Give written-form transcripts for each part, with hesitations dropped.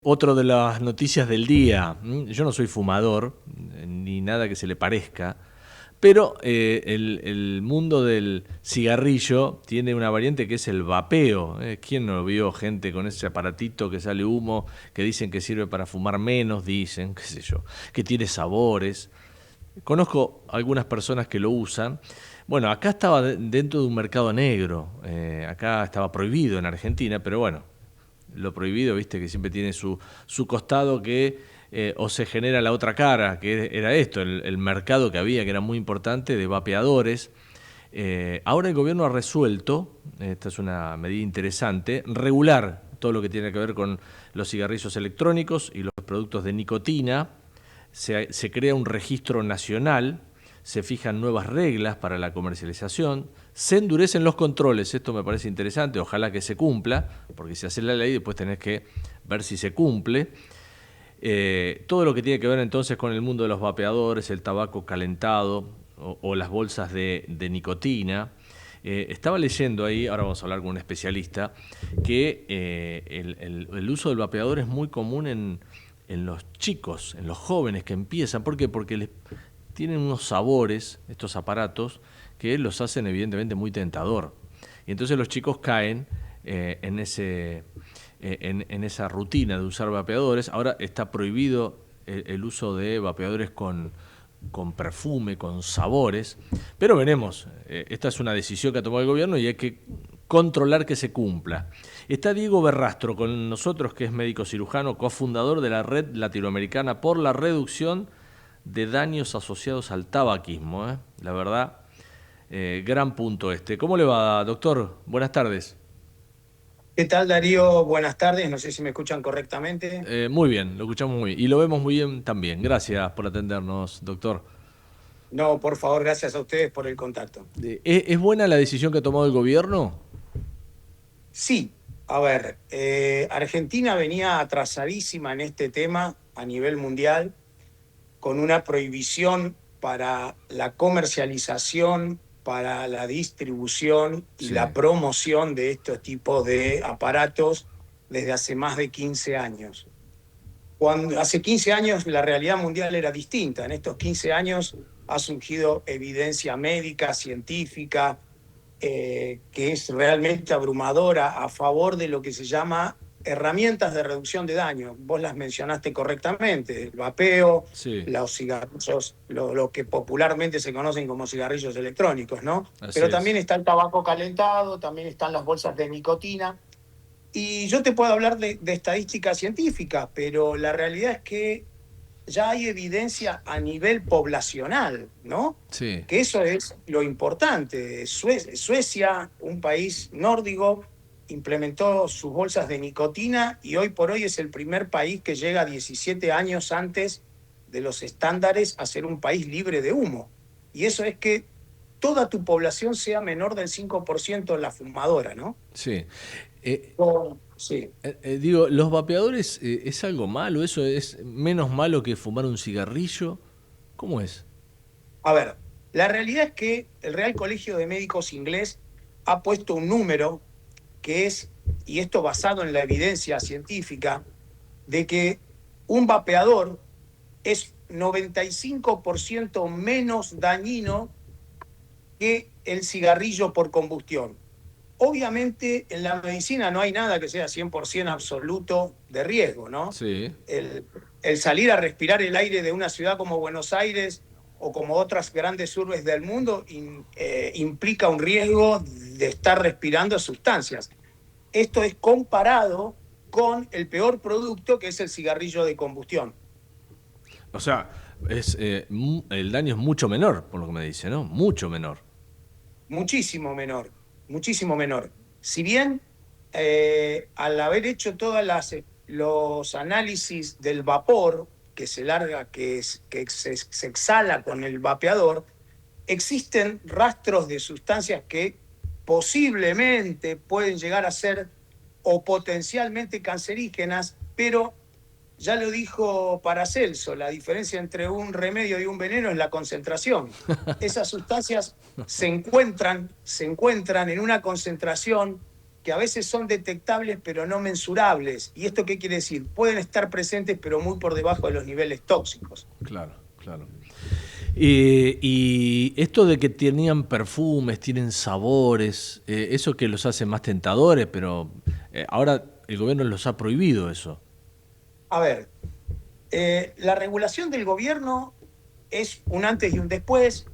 Otro de las noticias del día. Yo no soy fumador, ni nada que se le parezca, pero el mundo del cigarrillo tiene una variante que es el vapeo. ¿Quién no vio gente con ese aparatito que sale humo, que dicen que sirve para fumar menos, dicen, qué sé yo, que tiene sabores? Conozco algunas personas que lo usan. Bueno, acá estaba dentro de un mercado negro. Acá estaba prohibido en Argentina, pero bueno, lo prohibido, viste, que siempre tiene su costado que o se genera la otra cara, que era esto, el mercado que había, que era muy importante, de vapeadores. Ahora el gobierno ha resuelto, esta es una medida interesante, regular todo lo que tiene que ver con los cigarrillos electrónicos y los productos de nicotina. Se crea un registro nacional, se fijan nuevas reglas para la comercialización, se endurecen los controles, esto me parece interesante, ojalá que se cumpla, porque si hace la ley después tenés que ver si se cumple. Todo lo que tiene que ver entonces con el mundo de los vapeadores, el tabaco calentado o las bolsas de nicotina. Estaba leyendo ahí, ahora vamos a hablar con un especialista, que el uso del vapeador es muy común en los chicos, en los jóvenes que empiezan. ¿Por qué? Porque tienen unos sabores, estos aparatos, que los hacen evidentemente muy tentador. Y entonces los chicos caen en esa rutina de usar vapeadores. Ahora está prohibido el uso de vapeadores con perfume, con sabores, pero veremos. Esta es una decisión que ha tomado el gobierno y hay que controlar que se cumpla. Está Diego Berrastro con nosotros, que es médico cirujano, cofundador de la Red Latinoamericana por la Reducción de Daños Asociados al Tabaquismo. La verdad, gran punto este. ¿Cómo le va, doctor? Buenas tardes. ¿Qué tal, Darío? Buenas tardes. No sé si me escuchan correctamente. Muy bien, lo escuchamos muy bien y lo vemos muy bien también. Gracias por atendernos, doctor. No, por favor, gracias a ustedes por el contacto. ¿Es buena la decisión que ha tomado el gobierno? Sí, a ver, Argentina venía atrasadísima en este tema a nivel mundial, con una prohibición para la comercialización, para la distribución y la Sí. promoción de estos tipos de aparatos desde hace más de 15 años. Hace 15 años la realidad mundial era distinta. En estos 15 años ha surgido evidencia médica, científica, que es realmente abrumadora a favor de lo que se llama herramientas de reducción de daño. Vos las mencionaste correctamente, el vapeo, Sí, los cigarrillos, lo que popularmente se conocen como cigarrillos electrónicos, ¿no? así Pero también es. está el tabaco calentado, también están las bolsas de nicotina. Y yo te puedo hablar de estadísticas científicas, pero la realidad es que ya hay evidencia a nivel poblacional, ¿no? Sí. Que eso es lo importante. Suecia, un país nórdico, implementó sus bolsas de nicotina y hoy por hoy es el primer país que llega 17 años antes de los estándares a ser un país libre de humo. Y eso es que toda tu población sea menor del 5% la fumadora, ¿no? Sí. Eh, Sí. Digo, ¿los vapeadores es algo malo? ¿Eso es menos malo que fumar un cigarrillo? ¿Cómo es? A ver, la realidad es que el Real Colegio de Médicos inglés ha puesto un número que es, y esto basado en la evidencia científica, de que un vapeador es 95% menos dañino que el cigarrillo por combustión. Obviamente en la medicina no hay nada que sea 100% absoluto de riesgo, ¿no? Sí. El salir a respirar el aire de una ciudad como Buenos Aires o como otras grandes urbes del mundo implica un riesgo de estar respirando sustancias. Esto es comparado con el peor producto que es el cigarrillo de combustión. O sea, el daño es mucho menor, por lo que me dice, ¿no? Mucho menor. Muchísimo menor, muchísimo menor. Si bien al haber hecho todos los análisis del vapor que se larga, que se exhala con el vapeador, existen rastros de sustancias que posiblemente pueden llegar a ser o potencialmente cancerígenas, pero ya lo dijo Paracelso, la diferencia entre un remedio y un veneno es la concentración. Esas sustancias se encuentran en una concentración que a veces son detectables pero no mensurables. ¿Y esto qué quiere decir? Pueden estar presentes pero muy por debajo de los niveles tóxicos. Claro, claro. Y esto de que tenían perfumes, tienen sabores, eso que los hace más tentadores, pero ahora el gobierno los ha prohibido eso. A ver, la regulación del gobierno es un antes y un después.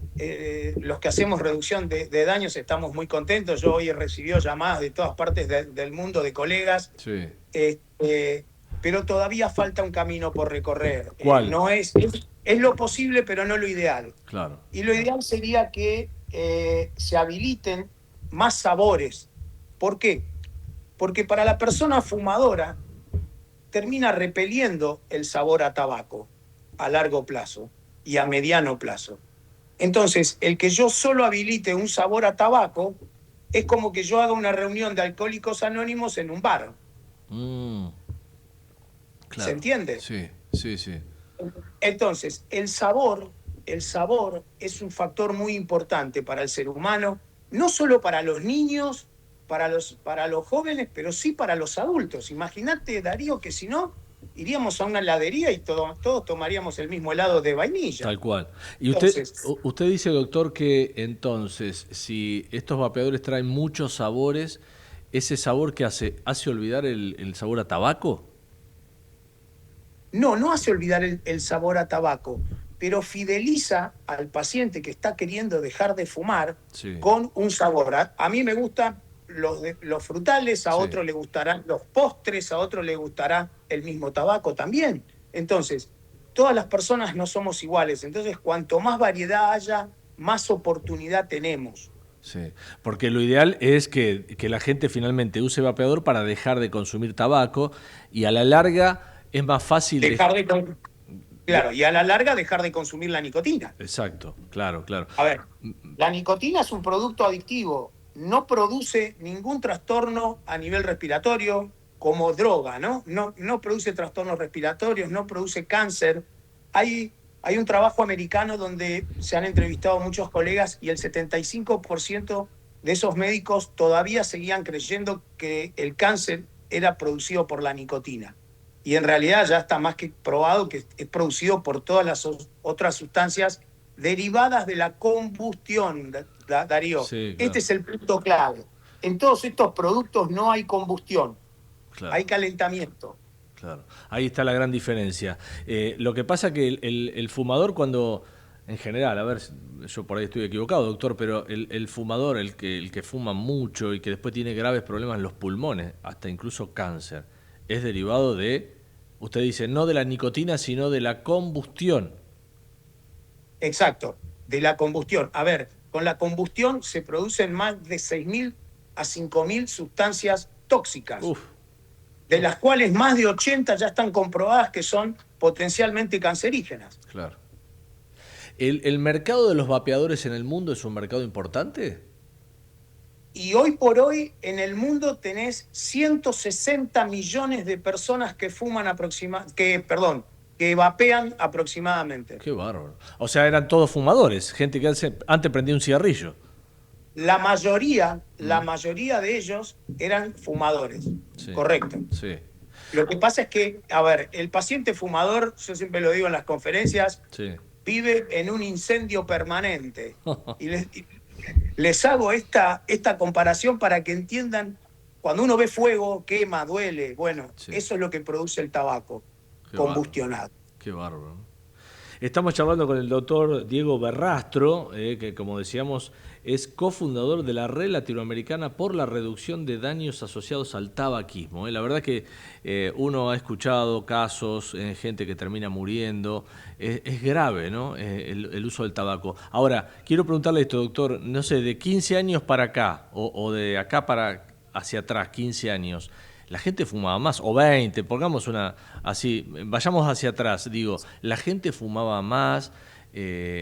Los que hacemos reducción de daños estamos muy contentos. Yo hoy he recibido llamadas de todas partes del mundo de colegas, Sí. pero todavía falta un camino por recorrer. ¿Cuál? No es lo posible, pero no lo ideal. Claro. Y lo ideal sería que se habiliten más sabores. ¿Por qué? Porque para la persona fumadora termina repeliendo el sabor a tabaco a largo plazo y a mediano plazo. Entonces, el que yo solo habilite un sabor a tabaco es como que yo haga una reunión de alcohólicos anónimos en un bar. Mm, ¿Se claro. entiende? Sí, sí, sí. Entonces, el sabor es un factor muy importante para el ser humano, no solo para los niños, para los jóvenes, pero sí para los adultos. Imagínate, Darío, que si no, iríamos a una heladería y todos tomaríamos el mismo helado de vainilla. Tal cual. Y Entonces, usted dice, doctor, que entonces, si estos vapeadores traen muchos sabores, ¿ese sabor que hace olvidar el sabor a tabaco? no hace olvidar el sabor a tabaco, pero fideliza al paciente que está queriendo dejar de fumar Sí, con un sabor. A mí me gustan los frutales, a sí. otro le gustarán los postres, a otro le gustará el mismo tabaco también. Entonces, todas las personas no somos iguales. Entonces, cuanto más variedad haya, más oportunidad tenemos. Sí, porque lo ideal es que la gente finalmente use vapeador para dejar de consumir tabaco y a la larga es más fácil Dejar de, de- claro, y a la larga dejar de consumir la nicotina. Exacto, claro, claro. A ver, la nicotina es un producto adictivo, no produce ningún trastorno a nivel respiratorio como droga, ¿no? No produce trastornos respiratorios, no produce cáncer. Hay un trabajo americano donde se han entrevistado muchos colegas y el 75% de esos médicos todavía seguían creyendo que el cáncer era producido por la nicotina. Y en realidad ya está más que probado que es producido por todas las otras sustancias derivadas de la combustión, Darío. Sí, Este claro, es el punto clave. En todos estos productos no hay combustión, claro. hay calentamiento. Claro, ahí está la gran diferencia. Lo que pasa que el fumador cuando, en general, a ver, yo por ahí estoy equivocado, doctor, pero el fumador, el que fuma mucho y que después tiene graves problemas en los pulmones, hasta incluso cáncer, es derivado de, usted dice, no de la nicotina, sino de la combustión. Exacto, de la combustión. A ver, con la combustión se producen más de 6.000 a 5.000 sustancias tóxicas, Uf, de las cuales más de 80 ya están comprobadas que son potencialmente cancerígenas. claro. ¿El mercado de los vapeadores en el mundo es un mercado importante? Y hoy por hoy en el mundo tenés 160 millones de personas que fuman que vapean aproximadamente. Qué bárbaro. O sea, eran todos fumadores, gente que antes prendía un cigarrillo. La Mm, mayoría de ellos eran fumadores, sí, correcto. sí, Lo que pasa es que, a ver, el paciente fumador, yo siempre lo digo en las conferencias, sí. vive en un incendio permanente. Y les hago esta comparación para que entiendan, cuando uno ve fuego, quema, duele. Bueno, Sí, eso es lo que produce el tabaco, qué bárbaro, combustionado. qué bárbaro, ¿no? Estamos charlando con el doctor Diego Berrastro, que como decíamos es cofundador de la Red Latinoamericana por la Reducción de Daños Asociados al Tabaquismo. La verdad que uno ha escuchado casos, gente que termina muriendo, es grave, ¿no? El uso del tabaco. Ahora, quiero preguntarle esto, doctor, no sé, de 15 años para acá, o de acá para hacia atrás, 15 años, la gente fumaba más, o 20, pongamos una así, vayamos hacia atrás, digo, la gente fumaba más,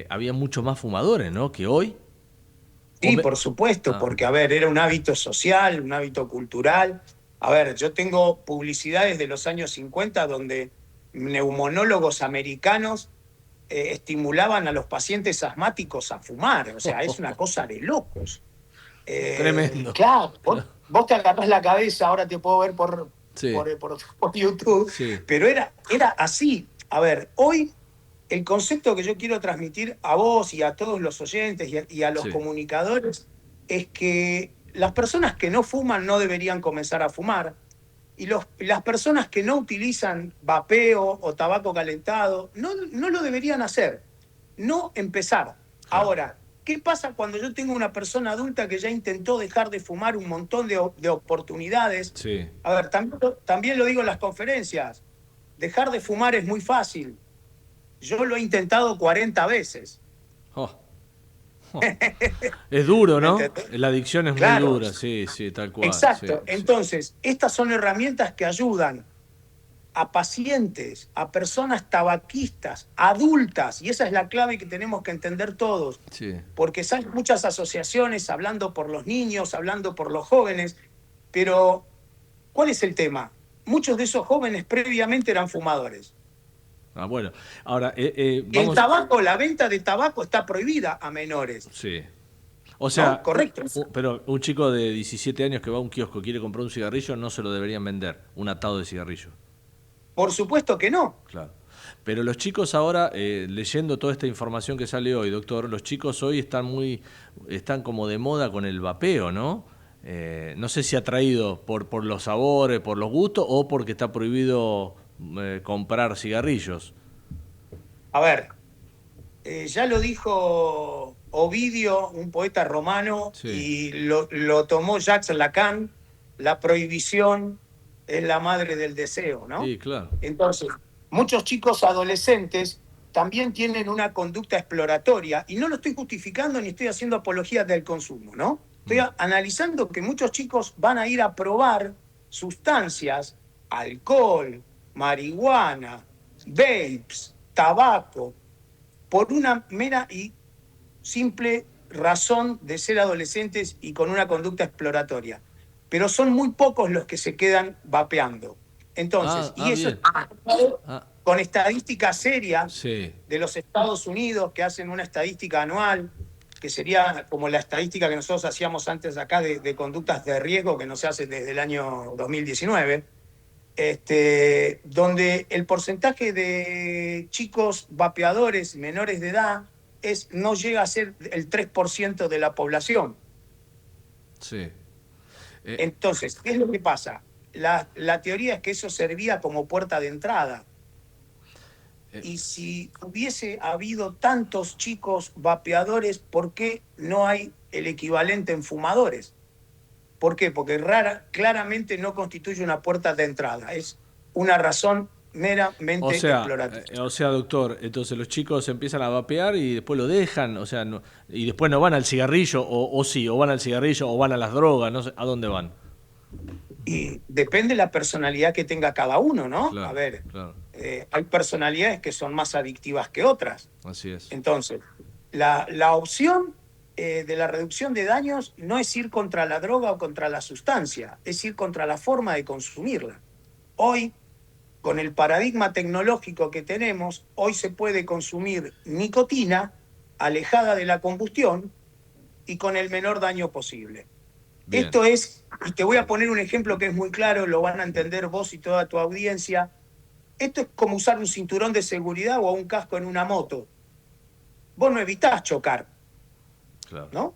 había mucho más fumadores, ¿no? Que hoy. O Sí, me- por supuesto, Ah, porque, a ver, era un hábito social, un hábito cultural. A ver, yo tengo publicidades de los años 50 donde neumonólogos americanos estimulaban a los pacientes asmáticos a fumar. O sea, es una cosa de locos. tremendo. Claro, vos te agarrás la cabeza, ahora te puedo ver Sí, por YouTube, sí, pero era así. A ver, hoy el concepto que yo quiero transmitir a vos y a todos los oyentes y a los sí, comunicadores es que las personas que no fuman no deberían comenzar a fumar y las personas que no utilizan vapeo o tabaco calentado no lo deberían hacer, no empezar. claro. Ahora, ¿qué pasa cuando yo tengo una persona adulta que ya intentó dejar de fumar un montón de oportunidades? Sí. A ver, también lo digo en las conferencias, dejar de fumar es muy fácil. Yo lo he intentado 40 veces. Oh, oh. Es duro, ¿Me ¿no? entendés? La adicción es muy Claro, dura, sí, sí, tal cual. Sí, exacto. sí. Entonces, estas son herramientas que ayudan a pacientes, a personas tabaquistas, adultas, y esa es la clave que tenemos que entender todos, Sí. porque hay muchas asociaciones hablando por los niños, hablando por los jóvenes, pero ¿cuál es el tema? Muchos de esos jóvenes previamente eran fumadores. Ah, bueno. Ahora, El vamos. tabaco, la venta de tabaco está prohibida a menores, Sí. O ¿no? sea, Correcto. pero un chico de 17 años que va a un kiosco y quiere comprar un cigarrillo, no se lo deberían vender, un atado de cigarrillo. Por supuesto que no. Claro. Pero los chicos ahora, leyendo toda esta información que sale hoy, doctor, los chicos hoy están como de moda con el vapeo, ¿no? No sé si ha traído por los sabores, por los gustos o porque está prohibido comprar cigarrillos. A ver, ya lo dijo Ovidio, un poeta romano, Sí, y lo tomó Jacques Lacan, la prohibición es la madre del deseo, ¿no? sí, claro. Entonces, muchos chicos adolescentes también tienen una conducta exploratoria, y no lo estoy justificando ni estoy haciendo apología del consumo, ¿no? Estoy Mm. analizando que muchos chicos van a ir a probar sustancias, alcohol, marihuana, vapes, tabaco, por una mera y simple razón de ser adolescentes y con una conducta exploratoria. Pero son muy pocos los que se quedan vapeando. Entonces, y eso Bien. está Ah, con estadísticas serias sí, de los Estados Unidos que hacen una estadística anual, que sería como la estadística que nosotros hacíamos antes acá de conductas de riesgo, que no se hace desde el año 2019, donde el porcentaje de chicos vapeadores menores de edad no llega a ser el 3% de la población. sí. Eh, Entonces, ¿qué es lo que pasa? La teoría es que eso servía como puerta de entrada. eh, Y si hubiese habido tantos chicos vapeadores, ¿por qué no hay el equivalente en fumadores? ¿Por qué? Porque claramente no constituye una puerta de entrada, es una razón meramente exploratoria. o sea, doctor, entonces los chicos empiezan a vapear y después lo dejan, o sea, y después no van al cigarrillo, o sí, o van al cigarrillo, o van a las drogas, no sé, ¿a dónde van? Y depende de la personalidad que tenga cada uno, ¿no? A Claro, ver, claro, hay personalidades que son más adictivas que otras. así es. Entonces, la opción de la reducción de daños no es ir contra la droga o contra la sustancia, es ir contra la forma de consumirla. Hoy, con el paradigma tecnológico que tenemos, hoy se puede consumir nicotina alejada de la combustión y con el menor daño posible. Bien, Esto es, y te voy a poner un ejemplo que es muy claro, lo van a entender vos y toda tu audiencia. Esto es como usar un cinturón de seguridad o un casco en una moto. Vos no evitás chocar, claro, ¿no?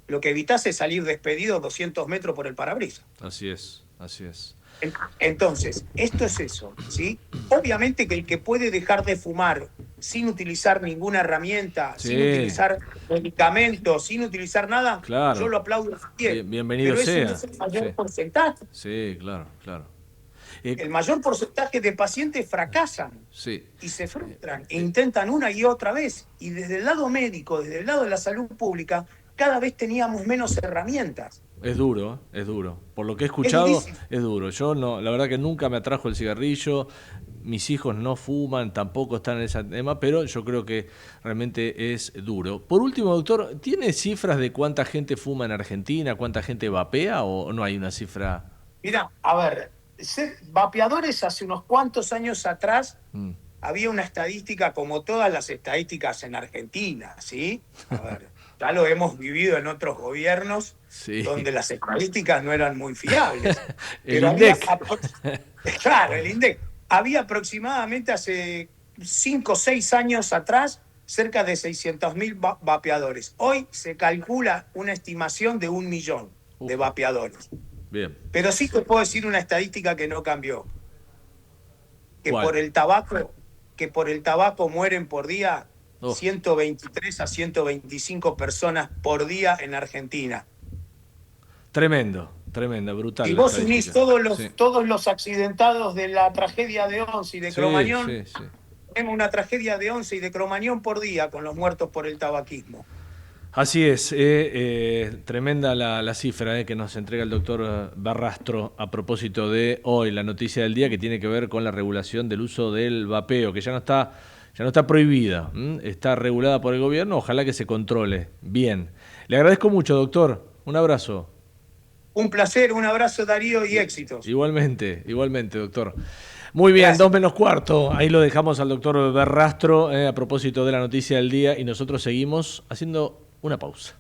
Lo que evitás es salir despedido 200 metros por el parabrisas. así es, así es. Entonces, esto es eso, ¿sí? Obviamente que el que puede dejar de fumar sin utilizar ninguna herramienta, sin Sí, utilizar medicamentos, sin utilizar nada, yo claro, lo aplaudo bien, bienvenido pero ese no sea, es el mayor sí, porcentaje. sí, claro, claro. El mayor porcentaje de pacientes fracasan Sí, y se frustran e eh, intentan una y otra vez. Y desde el lado médico, desde el lado de la salud pública, cada vez teníamos menos herramientas. es duro, es duro. Por lo que he Es escuchado, durísimo. es duro. Yo no, la verdad que nunca me atrajo el cigarrillo. Mis hijos no fuman, tampoco están en ese tema, pero yo creo que realmente es duro. Por último, doctor, ¿tiene cifras de cuánta gente fuma en Argentina, cuánta gente vapea o no hay una cifra? Mira, a ver, ser vapeadores hace unos cuantos años atrás Mm, había una estadística como todas las estadísticas en Argentina, ¿sí? A ver, ya lo hemos vivido en otros gobiernos Sí. donde las estadísticas no eran muy fiables. El Pero INDEC. claro, el INDEC. Había aproximadamente hace 5 o 6 años atrás cerca de 600.000 vapeadores. Hoy se calcula una estimación de 1 millón de Uf. vapeadores. Bien. Pero sí te puedo decir una estadística que no cambió. Que ¿Cuál? por el tabaco mueren por día Oh. 123 a 125 personas por día en Argentina. Tremendo, tremendo, brutal. Si la vos unís estadística. Sí. todos los accidentados de la tragedia de Once y de Sí, Cromañón, sí, sí. tenemos una tragedia de Once y de Cromañón por día con los muertos por el tabaquismo. Así es, tremenda la cifra que nos entrega el doctor Barrastro a propósito de hoy, la noticia del día que tiene que ver con la regulación del uso del vapeo, que ya no está prohibida, está regulada por el gobierno, ojalá que se controle bien. Le agradezco mucho, doctor, un abrazo. Un placer, un abrazo Darío y éxitos. Igualmente, doctor. Muy bien, Gracias. 2:45, ahí lo dejamos al doctor Barrastro a propósito de la noticia del día y nosotros seguimos haciendo una pausa.